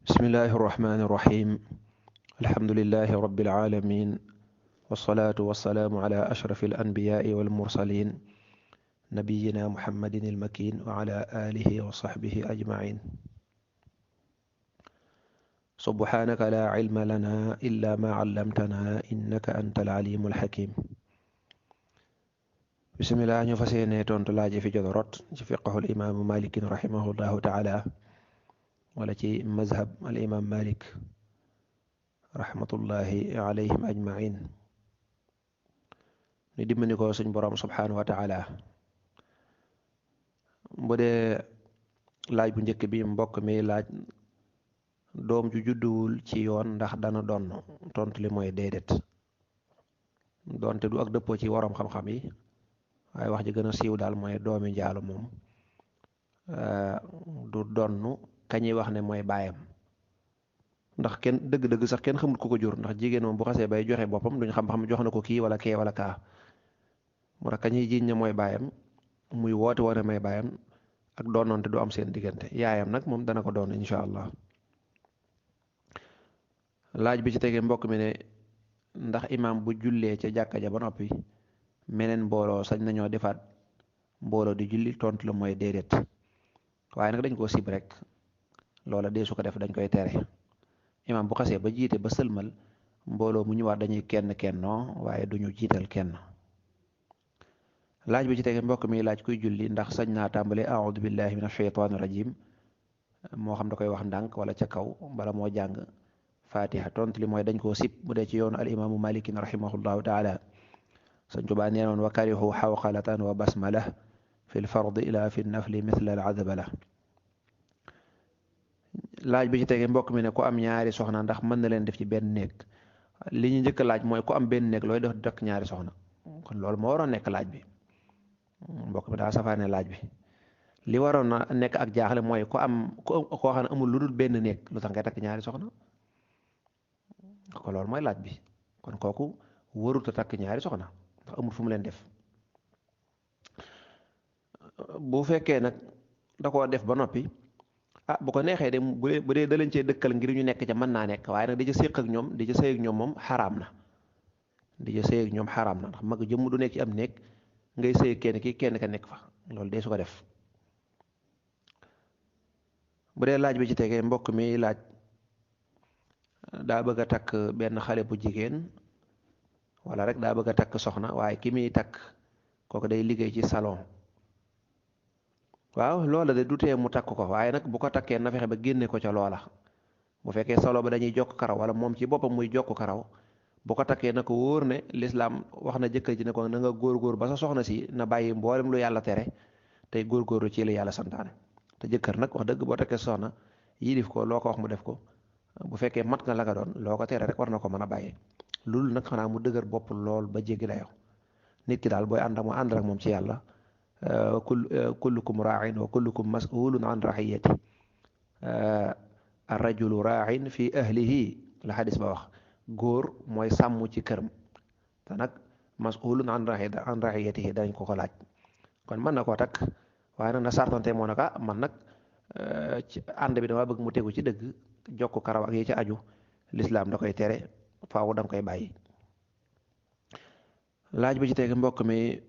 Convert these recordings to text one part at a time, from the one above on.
bismillahi irrahmani irrahim alhamdulilahi rabbil alamin wasalaatu wasalaamu ala ashrafi alanbiyaai walmursalin nabiyina muhammadin almakin wa ala alihi wa sahbihi ajmain subhanaka la ilma lana illa ma allamtana innaka anta alalimu alhakim bismillah ñu fas yéene tontu laaji fi jot rot ci fiqhul imaamu malikin rahimahullahu taala wala ci mazhab al imam malik rahmatullahi alayhim ajmain ni dimbali ko suñ boroom subhanahu wa taala bu dee laaj bu njëkk bi mbokk mi laaj doom ju judduwul ci yoon ndax dana donn tontu li mooy déedéet doonte du ak dëppoo ci waroom xam-xam yi waaye wax ji gën a siiw daal mooy doomi njaalo moom du donn kañuy wax ne mooy baayam ndax kenn dëgg-dëgg sax kenn xamul ku ko jur ndax jigéen moom bu xasee bay joxe boppam duñ xam jox na ko kii wala kee wala kaa moo tax kañuy jiiñ ne mooy baayam muy woote woone may baayam ak doonoonte du am seen diggante yaayam nag moom dana ko doon incha allah laaj bi ci tegee mbokk mi ne ndax imaam bu jullee ca jàkka ja ba noppi meneen mbooloo sañ nañoo defaat mbooloo di julli tontu la mooy déedéet waaye nag dañ koo sib rek loola dee su ko def dañ koy tere imaam bu xasee ba jiite ba sëlmal mbooloo mu ñëwaat dañuy kenn kennoo waaye duñu jiital kenn laaj bi ci tege mbokk mi laaj kuy julli ndax sañ naa tàmbale a'udhu billahi min ashaytaani rajim moo xam da koy wax ndànk wala ca kaw bala moo jàng fatiha tontu li mooy dañ koo sib bu dee ci yoonu al imaamu malikin rahimahullahu taala Sëñ Tuubaa nee noon wa karihu xawqalatan wa basmala fi l fardi ila fi nafli mithla al azbala laaj bi ci tege mbokk mi ne ku am ñaari soxna ndax mën na leen def ci benn néeg li ñu njëkk laaj mooy ku am benn néeg looy def dakk ñaari soxna kon loolu moo waroon nekk laaj bi mbokk mi daa safaane laaj bi li waroon na nekk ak jaaxle mooy koo xam ne amul lu dul benn néeg lu tax ngay takk ñaari soxna ko loolu mooy laaj bi kon kooku warut a takk ñaari soxna ndax amul fu mu leen def bu fekkee nag da koo def ba noppi bu ko neexee de bu dee da leen cee dëkkal ngir ñu nekk ca mën naa nekk waaye nag di ca séq ak ñoom di ca sëy ak ñoom moom xaraam na di ca sëy ak ñoom xaraam na ndax mag jëmm du nekk ci am néeg ngay sëy kenn ki kenn ka nekk fa loolu de su ko def bu dee laaj bi ci tegee mbokk mi laaj daa bëgg a takk benn xale bu jigéen wala rek daa bëgg a takk soxna waaye ki muy takk kooku day liggéey ci salon waaw loola de du tee mu takk ko waaye nag bu ko takkee na fexe ba génne ko ca loola bu fekkee salon ba dañuy jokk karaw wala moom ci boppam muy jokk karaw bu ko takkee na ko wóor ne lislaam wax na jëkkër ji ne ko na nga góorgóor ba sa soxna si na bàyyi mboolem lu yàlla tere tey góorgóorlu ci li yàlla santaane te jëkkër nag wax dëgg boo takkee soxna yilif ko loo ko wax mu def ko bu fekkee mat nga la nga doon loo ko tere rek war na ko mën a bàyyi loolu nag xanaa mu dëgër bopp lool ba jéggi dayoo nit ki daal booy ànd ak mu ànd ak moom ci yàlla kullukum raa'in wa kullukum mas'ulun an ra'iyati ar-rajulu raa'in fi ahlihi la xadis ba wax góor mooy sàmm ci këram te nag mas'ulun an ra'iyatihi dañ ko laaj kon mën na koo takk waaye nag na sartante moo nag man nag ci ànd bi dama bëgg mu tegu ci dëgg jokk karaw ak yi ci aju lislaam da koy tere faaw danga koy bàyyi laaj bi ci teg mbokk mi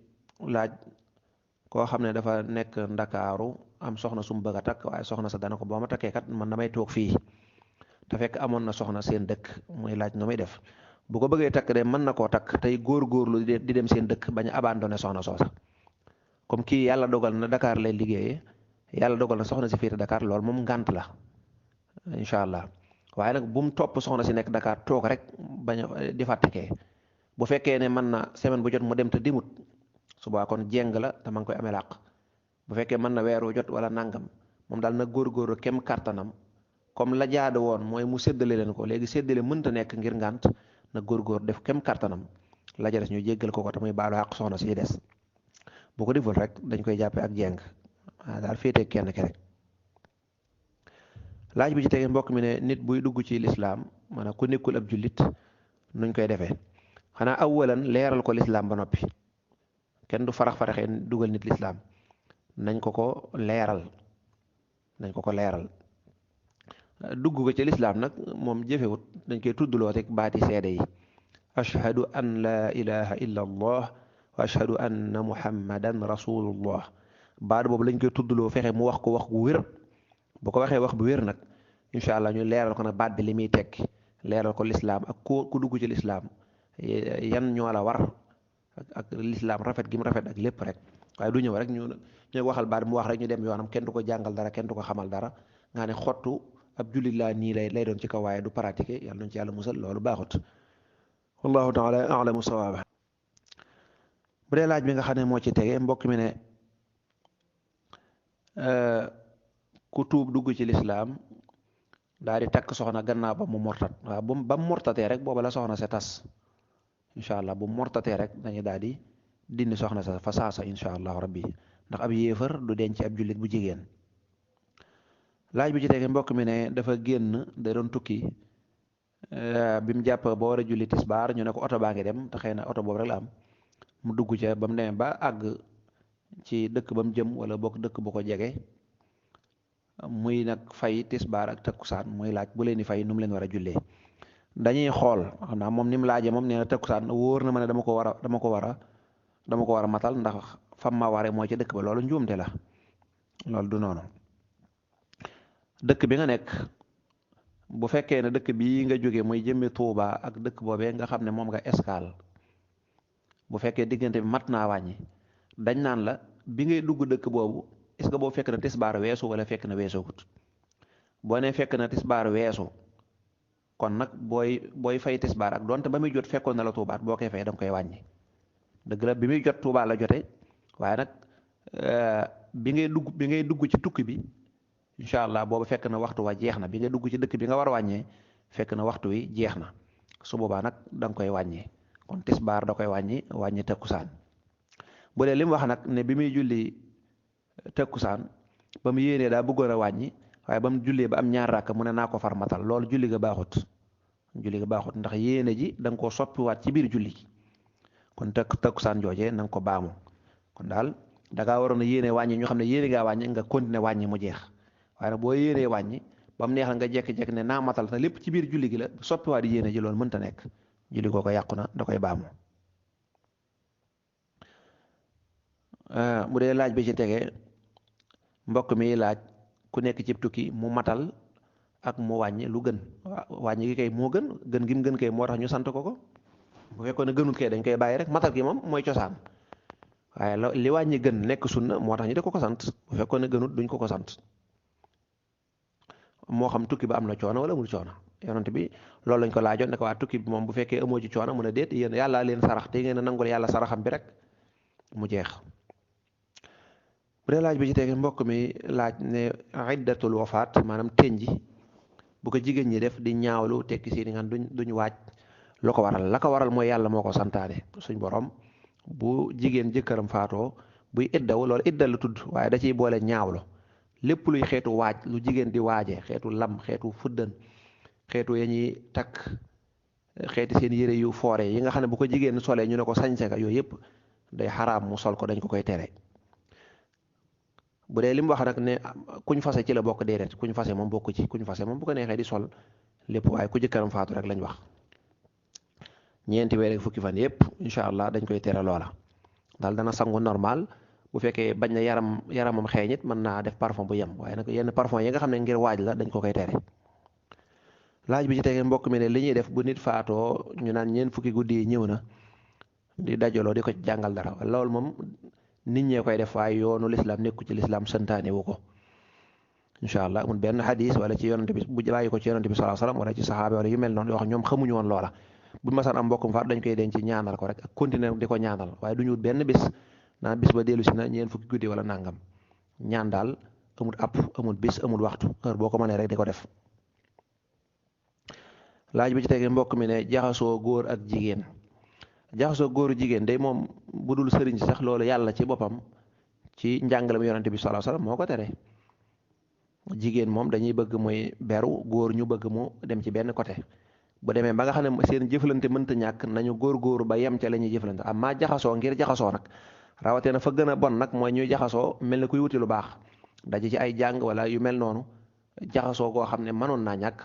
laaj koo xam ne dafa nekk ndakaaru am soxna su mu bëgg a takk waaye soxna sa dana ko boo ma takkee kat man damay toog fii te fekk amoon na soxna seen dëkk muy laaj nu muy def bu ko bëggee takk de mën na koo takk tey góor-góorlu di dem seen dëkk bañ a abandonné soxna soosa comme kii yàlla dogal na Dakar lay liggéeyee yàlla dogal na soxna si féete Dakar loolu moom ngànt la incha allah waaye nag bu mu topp soxna si nekk Dakar toog rek bañ a di fàttekee bu fekkee ne mën na semaine bu jot mu dem te dimut suba kon jéng la te ma ngi koy amee làq bu fekkee mën na weeru jot wala nangam moom daal na góorgóorlu kem kàttanam comme la jaadu woon mooy mu séddale leen ko léegi séddale mënta nekk ngir ngànt na góorgóor def kem kàttanam la ja des ñu jéggal ko te muy baalu àq soxna si des bu ko deful rek dañ koy jàppee ak jéng daal féetee kenn ki rek laaj bi ci tege mbokk mi ne nit buy dugg ci lislaam maanaam ku nekkul ab jullit nuñ koy defee xanaa awalan leeral ko lislaam ba noppi kenn du farax-faraxee dugal nit lislaam nañ ko ko leeral dugg ko ci lislaam nag moom jëfewut, dañ koy tuddloo rek baati seede yi ashhadu an la ilaha illa allah wa ashhadu anna muhammadan rasulullah. baat boobu lañ koy tuddloo, fexe mu wax ko wax gu wér. bu ko waxee wax bu wér nag incha allah ñu leeral ko nag baat bi li muy tekki, leeral ko lislaam ak ku dugg ci lislaam yan ñoo la war ak lislaam rafet gi mu rafet ak lépp rek. waaye du ñëw rek ñu waxal baat mu wax rek ñu dem yoonam, kenn du ko jàngal dara, kenn du ko xamal dara nga ne xottu ab jullit laa nii lay doon ci kaw, waaye du pratiquer. yàlla nañu ci yàlla musal, loolu baaxut. wallahu taala alamu sawaaba. bu dee laaj bi nga xam ne moo ci tege, mbokk mi ne ku tuub dugg ci lislaam daal di takk soxna gannaaw ba mu mortat. waaw ba mu mortatee rek booba la soxna sa tas incha allah. bu mu mortatee rek dañuy daal di dindi soxna sa fa saasa incha allahu rabbi, ndax ab yéefar du denc ab jullit bu jigéen. laaj bi ci tege, mbokk mi ne dafa génn da doon tukki bi mu jàpp ba war a julli tisbaar ñu ne ko oto baa ngi dem, te xëy na oto boobu rek la am. mu dugg ca ba mu demee ba àgg ci dëkk ba mu jëm wala bokk dëkk bu ko jege, muy nag fay tisbaar ak takkusaan, muy laaj bu leen di fay nu mu leen war a jullee. dañuy xool, xam naa moom ni mu laajee moom nee na takkusaan wóor na ma ne dama ko war a matal ndax fam ma waree mooy ci dëkk ba. loolu njuumte la, loolu du noonu. dëkk bi nga nekk bu fekkee ne dëkk bii nga jóge muy jëmmi Tuuba ak dëkk boobee nga xam ne moom nga escale, bu fekkee diggante bi mat naa wàññi, dañ naan la bi ngay dugg dëkk boobu est-ce que boobu fekk na tisbaar weesu wala fekk na weesoogut. boo ne fekk na tisbaar weesu, kon nag booy fay tisbaar ak donte ba muy jot fekkoon na la Tuubaat, boo koy fay da nga koy wàññi. dëgg la bi muy jot Tuuba la jote, waaye nag bi ngay dugg ci tukki bi incha allah boobu fekk na waxtu wa jeex na. bi ngay dugg ci dëkk bi nga war a wàññee fekk na waxtu wi jeex na, su boobaa nag da nga koy wàññi. kon tisbaar da koy wàññi takkusaan. bu dee li mu wax nag ne bi muy julli takkusaan ba mu yéenee daa bëggoon a wàññi, waaye ba mu jullee ba am ñaar rakk mu ne naa ko far matal, loolu julli ga baaxut. ndax yéene ji da nga koo soppiwaat ci biir julli gi. kon takkusaan joojee na nga ko baamu. kon daal da ngaa waroon a yéene wàññi, ñu xam ne yéene ngaa wàññi nga continuer wàññi mu jeex. waaye nag boo yéenee wàññi ba mu neex la nga jekki-jekki ne naa matal te lépp ci biir julli gi la, soppiwaat yéene ji loolu mënta nekk. julli koo ko yàqu na, da koy baamu. bu dee laaj bi ci tege, mbokk mi laaj ku nekk ci tukki mu matal ak mu wàññi lu gën. wàññi gi kay moo gën gi mu gën kay moo tax ñu sant ko. bu fekkoon ne gënut kay dañ koy bàyyi rek, matal gi moom mooy cosaan. waaye li wàññi gën nekk sunna moo tax ñu de ko sant. bu fekkoon ne gënut duñ ko sant. moo xam tukki ba am na coono wala amul coono. yonent bi loolu lañ ko laajoon ne ko waa tukki bi moom bu fekkee amoo ci coono mu ne déet, yéen yàlla leen sarax te ngeen a nangul yàlla saraxam bi rek mu jeex. bu dee laaj bi ci tege, mbokk mi laaj ne iddatul wafaat maanaam tenji bu ko jigéen ñi def di ñaawlu tekki seeni ngan duñ waaj, lu ko waral. la ko waral mooy yàlla moo ko santaane. suñ borom bu jigéen jëkkëram faatoo buy iddaw, loolu idda la tudd, waaye da ciy boole ñaawlu. lépp luy xeetu waaj lu jigéen di waajee, xeetu lam, xeetu fuddan, xeetu ya ñuy takk, xeeti seen yére yu foore yi nga xam ne bu ko jigéen solee ñu ne ko sañse nga, yooyu yëpp day xaraam mu sol ko, dañ ko koy tere. bu dee li mu wax nag ne kuñ fase ci la bokk, déedéet, kuñ fase moom bokk ci. kuñ fase moom bu ko neexee di sol lépp, waaye ku jëkkëram faatu rek lañ wax. ñeenti weer ak fukki fan yëpp incha allah dañ koy tere loola. daal dana sangu normal. bu fekkee bañ na yaramam xeeñit mën naa def parfum bu yem, waaye nag yenn parfum yi nga xam ne ngir waaj la dañ ko koy tere. laaj bi ci tege, mbokk mi ne li ñuy def bu nit faatoo ñu naan ñeent fukki guddi yi ñëw na, di dajaloo di ko jàngal dara. loolu moom nit ñee koy def, waaye yoonu lislaam nekku ci. lislaam santaane wu ko incha allah. amul benn xadis wala ci yonante bi bu bàyyi ko ci yonante bi sallallahu alayhi wasallam wala ci saxaaba wala yu mel noonu yoo xam ñoom xamuñu woon loola. bu masaan am mbokkum faat dañ koy denc ñaanal ko rek ak continuer di ko ñaanal, waaye du ñu benn bis naan bis ba dellu si na ñeent fukki guddi wala nangam. ñaan daal amul app, amul bis, amul waxtu, heure boo ko mënee rek di ko def. laaj bi ci tege, mbokk mi ne jaxasoo góor ak jigéen. jaxasoo góoru jigéen day moom bu dul sëriñ si sax loolu yàlla ci boppam ci njàngalam yonante bi sallallahu alayhi wasallam moo ko tere. jigéen moom dañuy bëgg muy beru, góor ñu bëgg mu dem ci benn côté. bu demee ba nga xam ne seen jëflante mënta ñàkk, nañu góor ba yem ca la ñuy jëflante. amma jaxasoo ngir jaxasoo nag, rawatee na fa gën a bon nag mooy ñuy jaxasoo mel ni kuy wuti lu baax, daje ci ay jàng wala yu mel noonu, jaxasoo goo xam ne mënoon naa ñàkk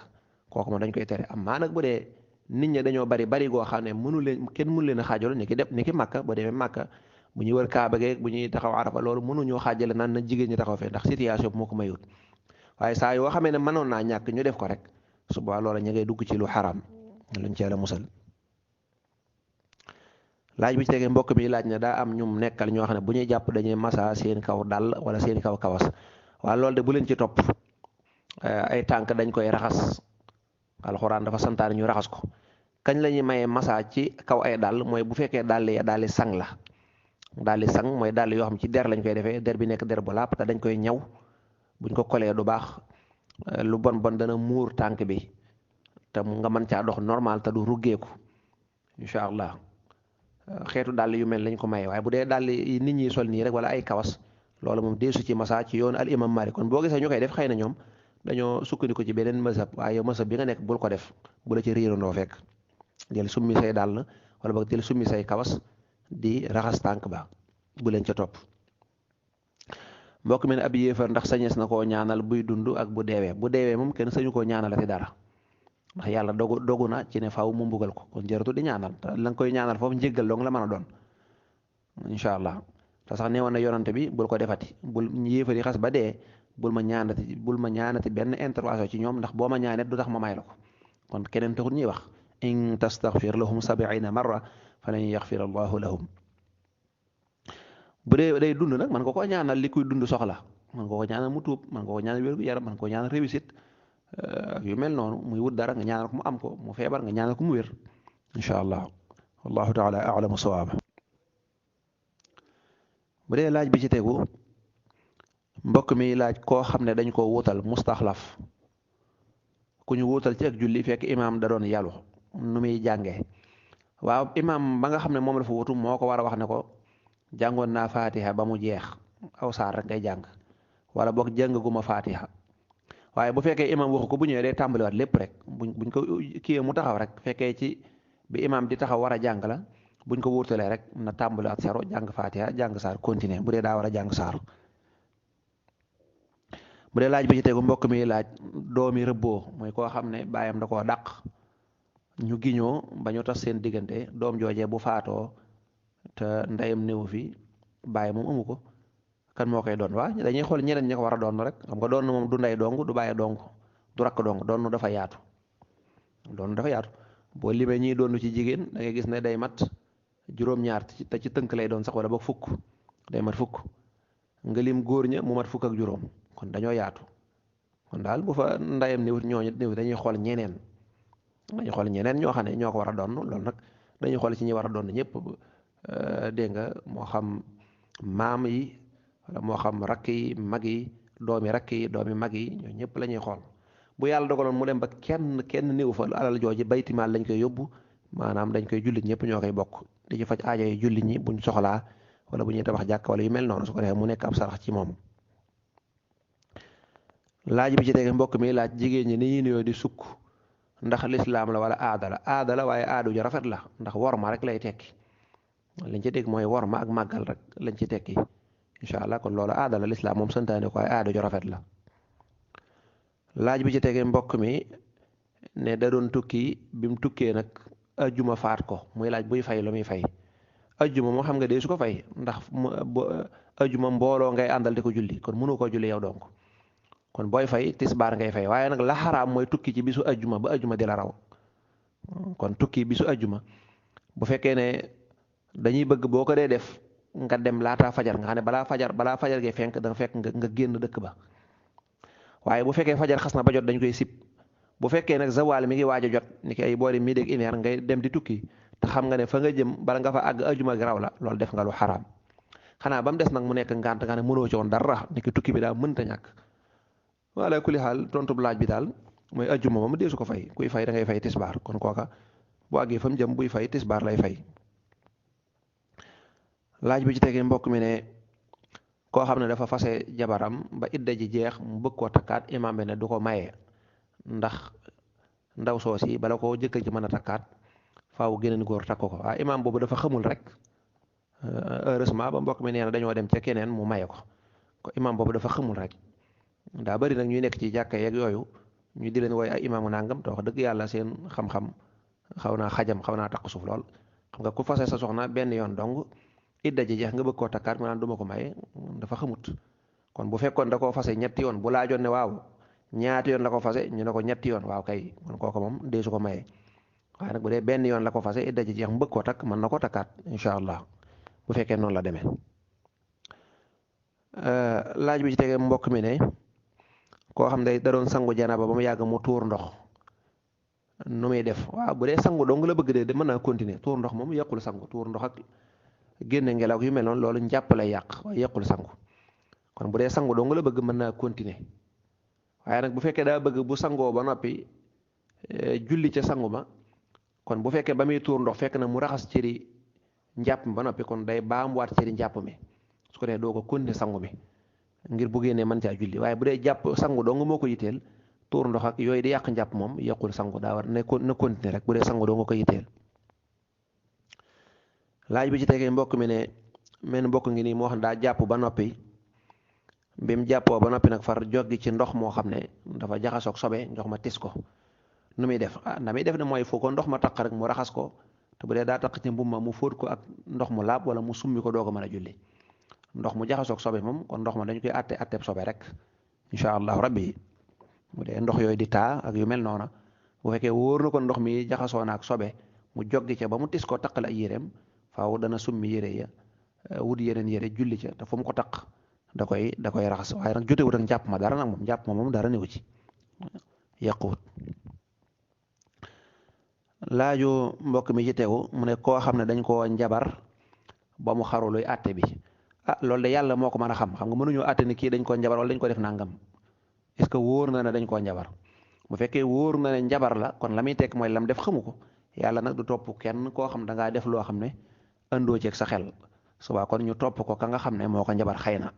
kooku moom dañ koy tere am maa nag bu dee nit ñi dañoo bari goo xam ne kenn mënu leen a xaajalo ni ki def ni ki màkka boo demee màkka bu ñuy wër kaaba geeg bu ñuy taxaw arafa loolu mënuñoo xaajale naan na jigéen ñi taxaw fee ndax situation bi moo ko mayut waaye saa yoo xamee ne mënoon naa ñàkk ñu def ko rek suba loola ñu ngay dugg ci lu xaraam luñ ci Yàlla musal. laaj bi ci tegee mbokk mi laaj ne daa am ñum nekkal ñoo xam ne bu ñuy jàpp dañuy masa seen kaw dal wala seen kaw kawas waaye loolu de bu leen ci topp ay tànk dañ koy raxas alxuraan dafa santaane ñu raxas ko kañ la ñuy mayee masa ci kaw ay dàll mooy bu fekkee dàll sang la dàlli sang mooy dàll yoo xam ci der lañ koy defee der bi nekk der bu lapp te dañ koy ñaw buñ ko kolee du baax lu bon dana muur tànk bi te nga mën caa dox normal te du ruggeeku incha allah xeetu dàll yu mel lañ ko maye waaye bu dee dàll yi nit ñi sol nii rek wala ay kawas loolu moom deesu ci masa ci yoon al imam Malik kon boo gisee ñu koy def xëy na ñoom dañoo sukkandiku ci beneen mazhab waaye yow mazhab bi nga nekk bul ko def bu la ci riirandoo fekk jël summi say dàll wala boog jël summi say kawas di raxas tànk ba bu leen ca topp. mbokk mi ne ab yéefar ndax sañees na koo ñaanal buy dund ak bu deewee moom kenn sañu koo ñaanalati dara ndax yàlla dogu na ci ne faaw mu mbugal ko kon jërëtu di ñaanal te la nga koy ñaanal foofu njéggal dong la mën a doon incha allah te sax neewoon na yonante bi bul ko defati bul yéefar yi xas ba dee bul ma ñaanati benn intervention ci ñoom ndax boo ma ñaanet du tax ma may la ko kon keneen taxul ñuy wax in tastaghfir lahum 70 marra falan yaghfir allahu lahum bu dee day dund nag man nga ko ñaanal li kuy dund soxla man nga ko ñaanal mu tuub man nga ko ñaanal wér gu yaram man nga ko ñaanal réussite yu mel noonu muy wut dara nga ñaanal ko mu am ko mu feebar nga ñaanal ko mu wér incha allah wallahu taala a'lamu sawaaba. bu dee laaj bi ci tegu mbokk mi laaj koo xam ne dañ ko wuutal mustaxlaf ku ñu wuutal ci ak julli fekk imaam da doon yalu nu muy jàngee waaw imaam ba nga xam ne moom la fa wutu moo ko war a wax ne ko jàngoon naa fatiha ba mu jeex aw saar rek ngay jàng wala boog jàngaguma fatiha waaye bu fekkee imaam waxu ko bu ñëwee day tàmbaliwaat lépp rek buñ ko kiyee mu taxaw rek fekkee ci bi imaam di taxaw war a jàng la buñ ko wuutalee rek na tàmbaliwaat sero jàng fatiha jàng saar continuer bu dee daa war a jàng saar. bu dee laaj bi ci tegu mbokk mi laaj doomi rëbboo mooy koo xam ne baayam da koo dàq ñu giñoo ba ñu tas seen diggante doom joojee bu faatoo te ndeyam néew fi bàyyi moom amu ko kan moo koy doon waa dañuy xool ñeneen ñi ko war a doon rek xam nga doon moom du ndey dong du bàyyi dong du rakk dong doon dafa yaatu boo limee ñiy doon ci jigéen da ngay gis ne day mat juróom-ñaar te ci tënk lay doon sax wala boog fukk day mat fukk nga lim góor ña mu mat fukk ak juróom kon dañoo yaatu kon daal bu fa ndeyam néew dañuy xool ñeneen ñoo xam ne ñoo ko war a doon loolu nag dañuy xool ci ñi war a doon ñëpp dégg nga moo xam maam yi wala moo xam rakk yi mag yi doomi rakk yi doomi mag yi ñoo ñëpp la ñuy xool bu yàlla dogaloon mu dem ba kenn néew fa alal jooji baytimaal lañ koy yóbbu maanaam dañ koy jullit ñëpp ñoo koy bokk di ci faj aajo yi jullit ñi buñ soxlaa wala bu ñuy tabax jàkk wala yu mel noonu su ko defee mu nekk ab sarax ci moom. laaj bi ci tege mbokk mi laaj jigéen ñi ni ñuy nuyoo di sukk ndax lislaam la wala aada la waaye aadu ju rafet la ndax worma rek lay tekki lañ ci dégg mooy worma ak màggal rek lañ ci tekki incha allah kon loolu aada la lislaam moom santaane ko waaye aadu ju rafet la. laaj bi ci tege mbokk mi ne da doon tukki bi mu tukkee nag ajjuma faat ko muy laaj buy fay lu muy fay ajjuma moo xam nga dee su ko fay ndax ajjuma mbooloo ngay àndal di ko julli kon mënu koo julli yow donc kon booy fay tisbaar ngay fay waaye nag la xaraam mooy tukki ci bisu ajjuma ba ajjuma di la raw kon tukki bisu ajjuma bu fekkee ne dañuy bëgg boo ko dee def nga dem laataa fajar nga xam ne balaa fajar gee fenk da nga fekk nga génn dëkk ba waaye bu fekkee fajar xas na ba jot dañ koy sib bu fekkee nag zawaal mi ngi waaj a jot ni ki ay boori midi ak une heure ngay dem di tukki te xam nga ne fa nga jëm bala nga fa àgg ajjuma gi raw la loolu def nga lu xaraam xanaa ba mu des nag mu nekk ngànt nga ne mënoo ci woon dara ni ki tukki bi daa mënta ñàkk wala kuli xaal tontu laaj bi daal mooy ajjuma moom deesu ko fay kuy fay da ngay fay tisbaar kon kooka bu àggee fa mu jëm buy fay tisbaar lay fay. laaj bi ci tegee mbokk mi ne koo xam ne dafa fase jabaram ba idda ji jeex mu bëgg koo takkaat imaam bi ne du ko maye ndax ndaw soos yi bala koo jëkkër ji mën a takkaat faaw geneen góor takk ko waaye imaam boobu dafa xamul rek heureusement ba mbokk mi nee na dañoo dem ca keneen mu maye ko imaam boobu dafa xamul rek daa bari nag ñuy nekk ci jàkka yeeg yooyu ñu di leen wooy ay imaamu nangam te wax dëgg yàlla seen xam-xam xaw naa xajam xaw naa takk suuf lool. xam nga ku fase sa soxna benn yoon dong idda ji jeex nga bëgg koo takkaat mu naan du ma ko maye dafa xamut. kon bu fekkoon da koo fase ñetti yoon bu laajoon ne waaw ñaati yoon la ko fase ñu ne ko ñetti yoon waaw kay kon kooku moom dee su ko maye. waaye nag bu dee benn yoon la ko fase idda ji jeex mu bëgg koo takk mën na ko takkaat incha allah bu fekkee noonu la demee. laaj bi ci tege mbokk mi ne koo xam ne da doon sangu janaba ba mu yàgg mu tuur ndox nu muy def. waaw bu dee sangu dong la bëgg de mën naa continuer tuur ndox moom yàqul sangu tuur ndox ak génne ngelaw yu mel noonu loolu njàpp lay yàq waaye yàqul sangu. kon bu dee sangu dong la bëgg mën naa continuer waaye nag bu fekkee daa bëgg bu sangoo ba noppi julli ca sangu ma kon bu fekkee ba muy tuur ndox fekk na mu raxas cëri njàpp mi ba noppi kon day baamuwaat cëri njàpp mi su ko dee doo ko continuer sangu mi ngir bu génnee mën caa julli. waaye bu dee jàpp sangu dong moo ko yitteel tuur ndox ak yooyu di yàq njàpp moom yàqul sangu daa war na continuer rek bu dee sangu dong ko yitteel. laaj bi ci tegee mbokk mi ne men mbokk ngi nii moo xam daa jàpp ba noppi bi mu jàppoo ba noppi nag far joggi ci ndox moo xam ne dafa jaxasoog sobe ndox ma tis ko nu muy def. na muy def ne mooy foo ko ndox ma taq rek mu raxas ko te bu dee daa taq ci mbumma mu fóot ko ak ndox mu laab wala mu summi ko doo ko mën a julli. ndox mu jaxasoog sobe moom kon ndox ma dañu koy atteb sobe rek incha allahu rabbi. bu dee ndox yooyu di taa ak yu mel noona bu fekkee wóor na ko ndox mi jaxasoo na ak sobe mu joggi ca ba mu tis ko taqal ay yéreem faaw dana summi yére ya wut yeneen yére julli ca te fu mu ko taq da koy raxas. waaye nag jotewut ak njàpp ma dara nag moom njàpp ma moom dara newu ci yàquwut. laaju mbokk mi ci tegu mu ne koo xam ne dañ koo njabar ba mu xaru luy àtte bi. loolu de yàlla moo ko mën a xam nga mënuñoo àtte ni kii dañ koo njabar wala dañ ko def nangam est-ce que wóor na ne dañ koo njabar. bu fekkee wóor na ne njabar la kon la muy tekk mooy lam def xamu ko. yàlla nag du topp kenn koo xam da ngaa def loo xam ne andoo ceeg sa xel subaa kon ñu topp ko ka nga xam ne moo ko njabar xëy na.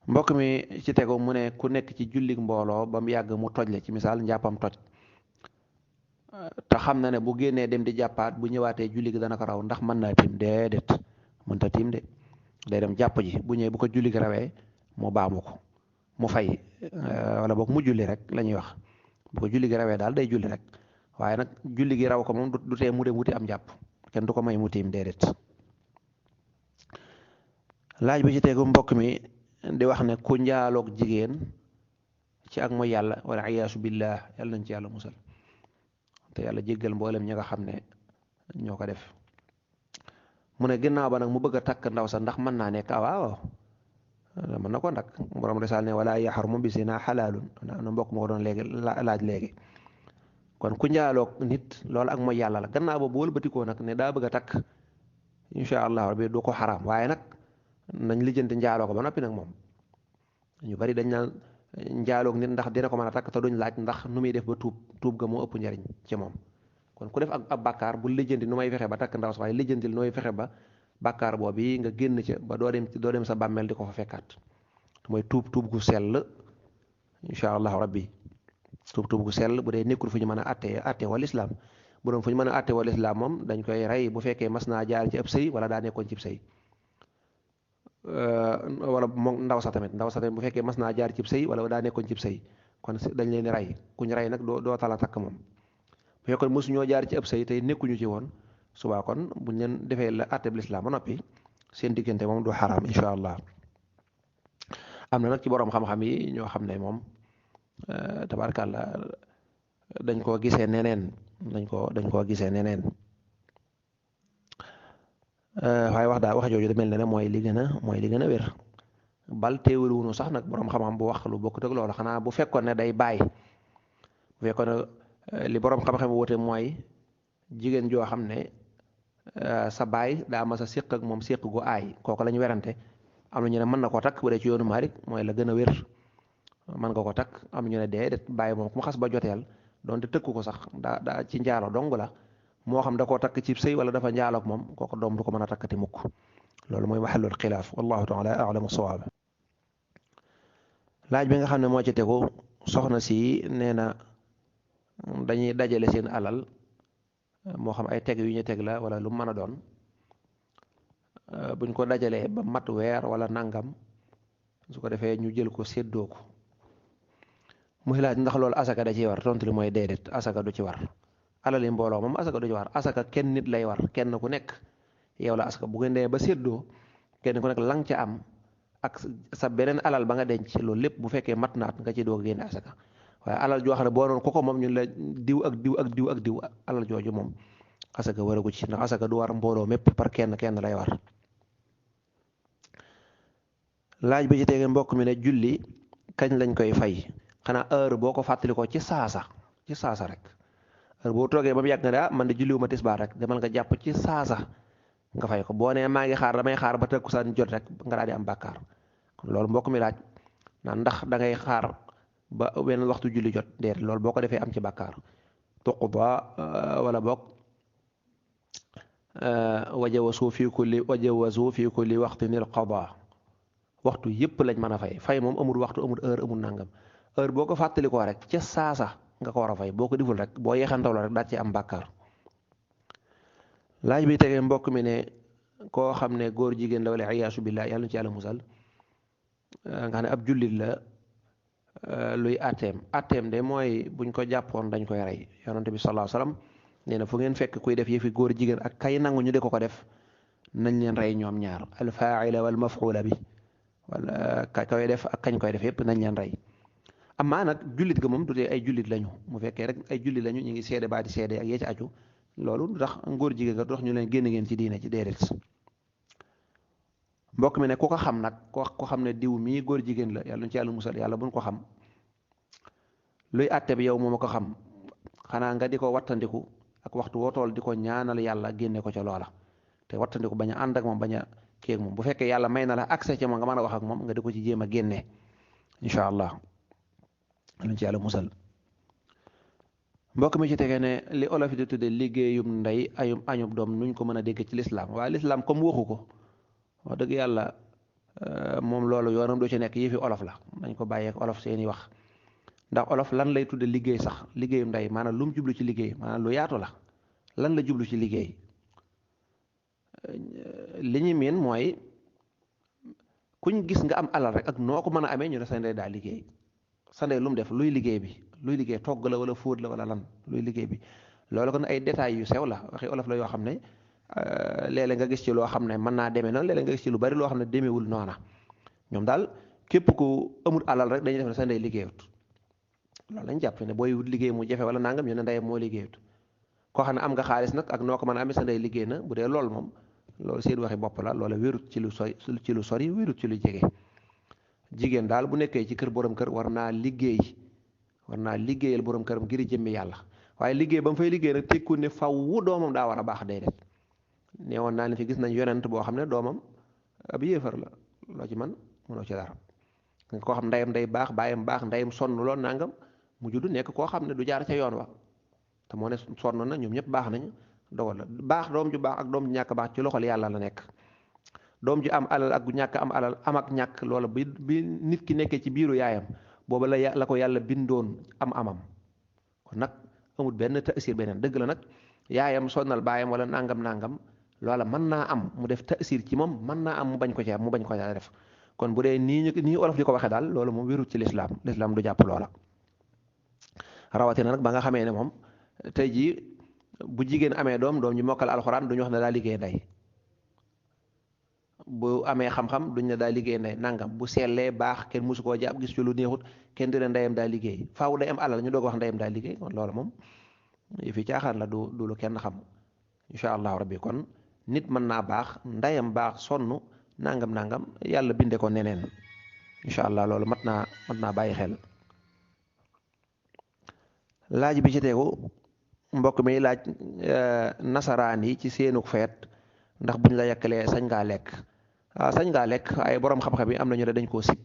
mbokk mi ci tegu mu ne ku nekk ci jullik mbooloo ba mu yàgg mu toj le ci misaal njàppam toj te xam na ne bu génnee dem di jàppaat bu ñëwaatee julli gi dana ko raw ndax mën naa tiim déedéet mënta tiim de day dem jàpp ji bu ñëwee bu ko julli gi rawee mu baamu ko mu fay wala boog mu julli rek la ñuy wax bu ko julli gi rawee daal day julli rek waaye nag julli gi raw ko moom du tee mu dem wuti am jàpp kenn du ko may mu tiim déedéet. laaj bi ci tegu mbokk mi di wax ne ku njaaloog jigéen ci ak mooy yàlla wala iyaasu billah yàlla nañ ci yàlla musal te yàlla jéggal mboolem ñi nga xam ne ñoo ko def. mu ne ginnaaw ba nag mu bëgg a takk ndaw sa ndax mën naa nekk waaw mën na ko nag borom risaal ne wala yaxrumu bi zina xalaalun na mbokk ma ko doon léegi laaj léegi. kon ku njaaloog nit loolu ak mooy yàlla la gannaaw ba bu wëlbatikoo nag ne daa bëgg a takk incha allah rabbi du ko xaraam waaye nag nañ lijjanti njaaloo ko ba noppi nag moom ñu bari dañ naan njaaloog nit ndax dina ko mën a takk te duñ laaj ndax nu muy def ba tuub ga moo ëpp njariñ ci moom. kon ku def ak ab bàkkaar bu lijjanti nu may fexe ba takk ndaw sa waaye lijjanti nu may fexe ba bàkkaar boobu nga génn ca ba doo dem sa bàmmeel di ko fa fekkaat mooy tuub gu sell incha allahu rabbi tuub gu sell bu dee nekkul fu ñu mën a atte wal islam bu doon fu ñu mën a atte wal islam moom dañ koy rey bu fekkee mas naa jaar ci ab sëy wala daa nekkoon ci sëy wala moom ndaw sa tamit bu fekkee mas naa jaar ci sëy wala daa nekkoon ci sëy kon dañ leen di rey kuñ rey nag doo tala takk moom. bu fekkoon mosu ñoo jaar ci ab sëy tey nekkuñu ci woon subaa kon buñ leen defee la àtte bi lislaam ba noppi seen diggante moom du xaraam incha allah. am na nag ci boroom xam-xam yi ñoo xam ne moom tabaarkàlla dañ koo gisee neneen dañ koo gisee neneen waaye wax jooju da mel ne mooy li gën a wér bal teewul wunu sax nag boroom xam-xam bu wax lu bokkut ak loolu xanaa bu fekkoon ne day bàyyi bu fekkoon ne li boroom xam-xam woote mooy jigéen joo xam ne sa baay daa mas a séq ak moom séq gu aay kooku la ñu werante am na ñu ne mën na koo takk bu dee ci yoonu Maalik mooy la gën a wér mën nga ko takk am na ñu ne déedéet bàyyi moom ku mu xas ba joteel doonte tëkku ko sax daa ci njaalo dong la moo xam da koo takk ci sëy wala dafa njaaloog moom kooku doom du ko mën a takkati mukk loolu mooy maxallul xilaaf wallahu taala alamu sawaab. laaj bi nga xam ne moo ci tegu soxna si nee na dañuy dajale seen alal moo xam ay teg yu ñu teg la wala lu mën a doon buñ ko dajalee ba mat weer wala nangam su ko defee ñu jël ko séddoo ko. muy laaj ndax loolu asaka da ciy war tontu li mooy déedéet asaka du ci war. alali mbooloo moom asaka du ci war asaka kenn nit lay war kenn ku nekk yow la asaka bu ngeen demee ba séddoo kenn ku nekk lang ca am ak sa beneen alal ba nga denc loolu lépp bu fekkee mat naat nga ci doog génne asaka waaye alal joo xam ne boo doon ko moom ñun la diw ak diw ak diw ak diw alal jooju moom asaka waragu ci ndax asaka du war mbooloo mépp par kenn kenn lay war. laaj bi ci tege mbokk mi ne julli kañ lañ koy fay xanaa heure boo ko fàttalikoo ci saasa rek heure boo toogee ba mu yàgg nga ne man de julliwuma tisbaar rek demal nga jàpp ci saasa nga fay ko boo nee maa ngi xaar damay xaar ba takkusaan jot rek nga daal di am bàkkaar kon loolu mbokk mi laaj naan ndax da ngay xaar ba wenn waxtu julli jot déet loolu boo ko defee am ci bàkkaar tuqda wala boog wajawasu fi kulli waqtinil qada waxtu yëpp lañ mën a fay moom amul waxtu amul heure amul nangam heure boo ko fàttalikoo rek ca saasa nga ko war a fay boo ko deful rek boo yeexantawloo rek daal ci am bàkkaar. laaj bi tegee mbokk mi ne koo xam ne góor jigéen la wala iyaasu billah yàlla na ci yàlla musal nga xam ne ab jullit la luy atteem de mooy buñ ko jàppoon dañ koy rey yonante bi sallallahu alayhi wasallam nee na fu ngeen fekk kuy def yëfi góor jigéen ak kay nangu ñu de ko def nañ leen rey ñoom ñaar al faaila wal maf'ula bi wala ka koy def ak kañ koy def yëpp nañ leen rey. amaa nag jullit ga moom du dee ay jullit lañu mu fekkee rek ay jullit lañu ñu ngi seede baati seede ak yee ci aju loolu du tax ngóor jigéen nga du tax ñu leen génn ngeen ci diine ci déedéet. mbokk mi ne ku ko xam nag ko xam ne diw mii góor jigéen la yàlla na ci yàlla musal yàlla buñ ko xam luy àtte bi yow moom ko xam xanaa nga di ko wattandiku ak waxtu woo tool di ko ñaanal yàlla génne ko ca loola te wattandiku bañ a ànd ak moom bañ a kii ak moom bu fekkee yàlla may na la accès ci moom nga mën a wax ak moom nga di ko ci jéem a génne incha allah luñ ci yàlla musal. mbokk mi ci tegee ne li olof yi di tudde liggéeyum ndey añub doom nuñ ko mën a dégg ci lislaam waaye lislaam comme waxu ko wax dëgg yàlla moom loolu yoonam du ci nekk yi fi olof la dañ ko bàyyeek olof seeni wax ndax olof lan lay tudde liggéey sax liggéeyum ndey maanaam lu mu jublu ci liggéey maanaam lu yaatu la lan la jublu ci liggéey li ñu miin mooy kuñ gis nga am alal rek ak noo ko mën a amee ñu ne sa ndey daa liggéey sa ndey lu mu def luy liggéey bi luy liggéey togg la wala fóot la wala lan luy liggéey bi loolu kon ay détails yu sew la waxi olof la yoo xam ne léeg-léeg nga gis ci loo xam ne mën naa demee noonu léeg-léeg nga gis ci lu bari loo xam ne demeewul noona ñoom daal képp ku amul alal rek dañuy def ne sa ndey liggéeyut loolu lañ jàpp ne booy wut liggéey mu jafe wala nangam ñu ne ndeyam moo liggéeyut koo xam ne am nga xaalis nag ak noo ko mën a amee sa ndey liggéey na bu dee loolu moom loolu seen waxi bopp la loola wérut ci lu sori wérut ci lu jege jigéen daal bu nekkee ci kër borom kër war naa liggéeyal borom këram ngir jëmmi yàlla waaye liggéey ba mu fay liggéey nag tekku ne faw doomam daa war a baax déedéet nee woon naa ne fi gis nañ yonent boo xam ne doomam ab yéefar la loo ci man mënoo ci dara koo xam ndeyam day baax baayam baax ndeyam sonn lool nangam mu judd nekk koo xam ne du jaar ca yoon wa te moo ne sonn na ñoom ñëpp baax nañu dogal la baax doom ju baax ak doom ju ñàkk baax ci loxol yàlla la nekk doom ji am alal ak gu ñàkk am alal am ak ñàkk loola bi nit ki nekkee ci biiru yaayam booba la ko yàlla bindoon amam kon nag amul benn taasir beneen dëgg la nag yaayam sonnal baayam wala nangam loola mën naa am mu def taasir ci moom mën naa am mu bañ ko caa def kon bu dee nii olof di ko waxee daal loolu moom wérut ci lislaam du jàpp loola rawatina nag ba nga xamee ne moom tey jii bu jigéen amee doom ñu mokkal alxuraan duñu wax ne daa liggéey ndey bu amee xam-xam duñ ne daa liggéey ndey nangam bu sellee baax kenn musu koo jàpp gis ci lu neexut kenn du ne ndeyam daa liggéey faaw day am alal ñu doog wax ndeyam daa liggéey kon loolu moom fi caaxaan la du lu kenn xam incha allahu rabbi kon nit mën naa baax ndeyam baax sonn nangam yàlla binde ko neneen incha allah loolu mat naa bàyyi xel. laaj bi ci tegu mbokk mi laaj nasaraan yi ci seenuk feet ndax buñ la yàkkalee sañ ngaa lekk sañ ngaa lekk ay borom xam-xam yi am na ñu ne dañ koo sib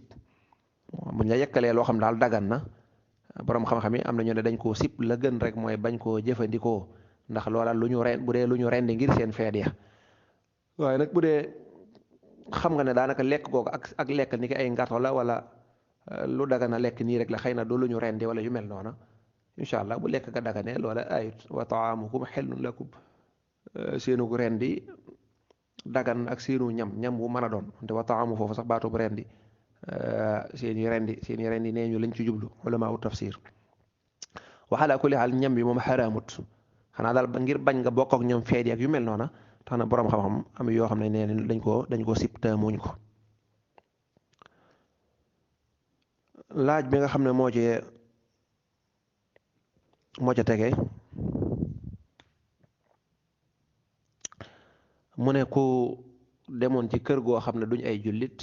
buñ la yàkkalee loo xam daal dagan na borom xam-xam yi am na ñu ne dañ koo sib la gën rek mooy bañ koo jëfandikoo ndax loola bu dee lu ñu rendi ngir seen feet ya waaye nag bu dee xam nga ne daanaka lekk googu ak lekk ni ki ay ngato la wala lu dagana lekk nii rek la xëy na du lu ñu rendi wala yu mel noona incha allah bu lekk ga dagane loola ayut wa taamukum xellun lakum seenu rendi dagan ak seenu ñam wu mën a doon te wa taamu foofu sax baatu bu rendi seeni rendi nee ñu lañ ci jublu ulama u tafsir wa ala kulli haal ñam bi moom xaraamut xanaa daal ngir bañ nga bokk ak ñoom feet ak yu mel noona tax na boroom xam-xam am yoo xam ne nee nañ dañ koo sib taamuñ ko. laaj bi nga xam ne moo ca tege mu ne ku demoon ci kër goo xam ne duñ ay jullit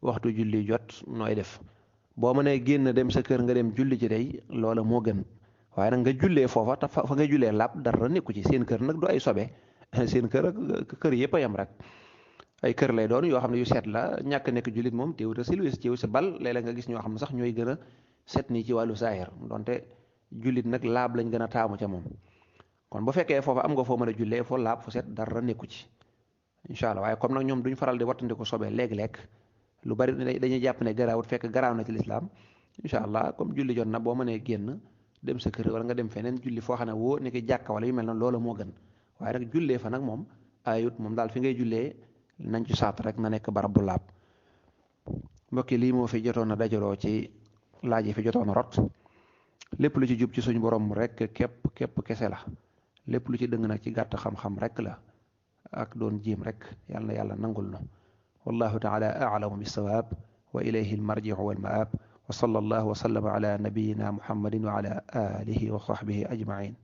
waxtu julli jot nooy def boo mënee génn dem sa kër nga dem julli ci day loola moo gën waaye nag nga jullee foofa te fa nga jullee làpp dara nekku ci seen kër nag du ay sobe seen kër ak kër yëpp a yam rek ay kër lay doon yoo xam ne yu set la ñàkk nekk jullit moom teewut a silwis teewu si bal léeg-léeg nga gis ñoo xam ne sax ñooy gën a set nii ci wàllu saahir donte jullit nag laab lañ gën a taamu ca moom kon bu fekkee foofa am nga foo mën a jullee foo laab fu set dara nekku ci incha allah waaye comme nag ñoom duñ faral di wattandiku sobe léeg-léeg lu bari dañuy jàpp ne garaawut fekk garaaw na ci lislaam incha allah comme julli jot na boo mënee génn dem sa kër wala nga dem feneen julli foo xam ne woo ni ki jàkka wala yu mel noonu loola moo gën waaye nag jullee fa nag moom ayut moom daal fi ngay jullee nañ ci saat rek na nekk barab bu laab mbokki lii moo fi jotoon a dajaloo ci laaj yi fi jotoon a rot lépp lu ci jub ci suñu borom rek képp kese la lépp lu ci dëng nag ci gàtt xam-xam rek la ak doon jiim rek yàlla na yàlla nangul no wallahu taala a'lamu bis-sawaab wa ilayhi al-marji'u wal ma'aab wa sallallahu wa sallama ala nabiyyina muhammadin wa ala alihi wa sahbihi ajma'in